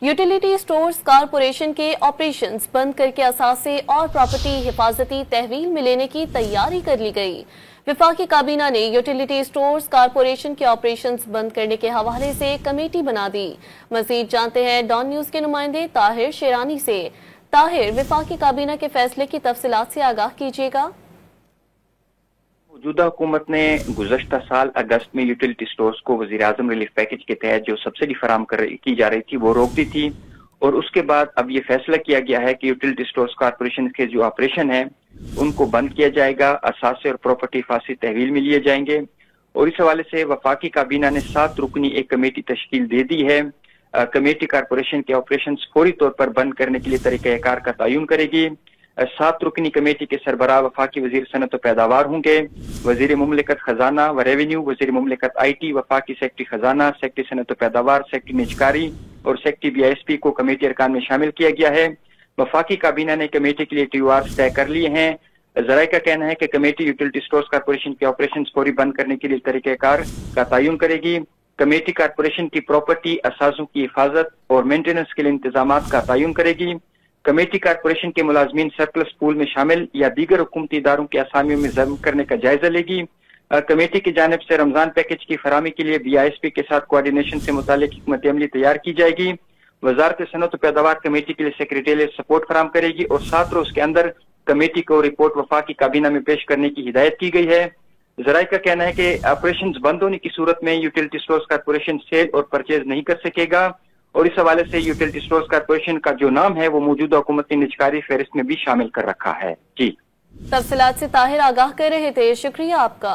Utility stores corporation के operations बंद करके असासे और प्रॉपर्टी हिफाजती तहवील में लेने की तैयारी कर ली गई। वफाकी काबीना ने यूटिलिटी स्टोर्स कॉरपोरेशन के ऑपरेशंस बंद करने के हवाले से कमेटी बना दी। मजीद जानते हैं डॉन न्यूज के नुमाइंदे ताहिर शेरानी से। ताहिर, वफाकी काबीना के फैसले की तफसीलात से आगाह कीजिएगा। मौजूदा हुकूमत ने गुज़श्ता साल अगस्त में यूटिलिटी स्टोर्स को वज़ीर-ए-आज़म रिलीफ पैकेज के तहत जो सब्सिडी फराम की जा रही थी वो रोक दी थी, और उसके बाद अब ये फैसला किया गया है कि यूटिलिटी स्टोर्स कॉरपोरेशन के जो ऑपरेशन है उनको बंद किया जाएगा, असासे और प्रॉपर्टी हिफाजती तहवील में लिए जाएंगे। और इस हवाले से वफाकी काबीना ने 7 रुकनी एक कमेटी तश्कील दे दी है। कमेटी कॉरपोरेशन के ऑपरेशन फौरी तौर पर बंद करने के लिए तरीक़ाकार का तयन करेगी। 7 रुकनी कमेटी के सरबराह वफाकी वजीर सनत व पैदावार होंगे, वजीर मुमलिकत खजाना व रेवेन्यू, वजीर मुमलिकत IT, वफाकी सेक्रेटरी खजाना, सेक्रेटरी सनत व पैदावार, सेक्रेटरी निजकारी और सेक्रेटरी BISP को कमेटी अरकान में शामिल किया गया है। वफाकी काबीना ने कमेटी के लिए TORs तय कर लिए हैं। ज़राए का कहना है कि कमेटी यूटिलिटी स्टोर्स कॉरपोरेशन के ऑपरेशन फौरी बंद करने के लिए तरीक़ाकार का तयन करेगी। कमेटी कॉरपोरेशन की प्रॉपर्टी, असासों की हिफाजत और मेंटेनेंस के लिए इंतजामात का तयन करेगी। कमेटी कॉरपोरेशन के मुलाजमीन सरप्लस पूल में शामिल या दीगर हुकूमती इदारों के असामियों में जब्त करने का जायजा लेगी। कमेटी की जानिब से रमजान पैकेज की फरामी के लिए BISP के साथ कोऑर्डिनेशन से मुतालिक हिकमत अमली तैयार की जाएगी। वजारत सनत व पैदावार कमेटी के लिए सेक्रेटेरियल सपोर्ट फराम करेगी और 7 रोज के अंदर कमेटी को रिपोर्ट वफाकी काबीना में पेश करने की हिदायत की गई है। ज़राए का कहना है कि ऑपरेशन बंद होने की सूरत में यूटिलिटी स्टोर्स कॉरपोरेशन सेल और परचेज नहीं कर सकेगा, और इस हवाले से यूटिलिटी स्टोर्स कॉरपोरेशन का जो नाम है वो मौजूदा हुकूमत ने निजकारी फहरिस्त में भी शामिल कर रखा है। जी, तफसीलात से ताहिर आगाह कर रहे थे, शुक्रिया आपका।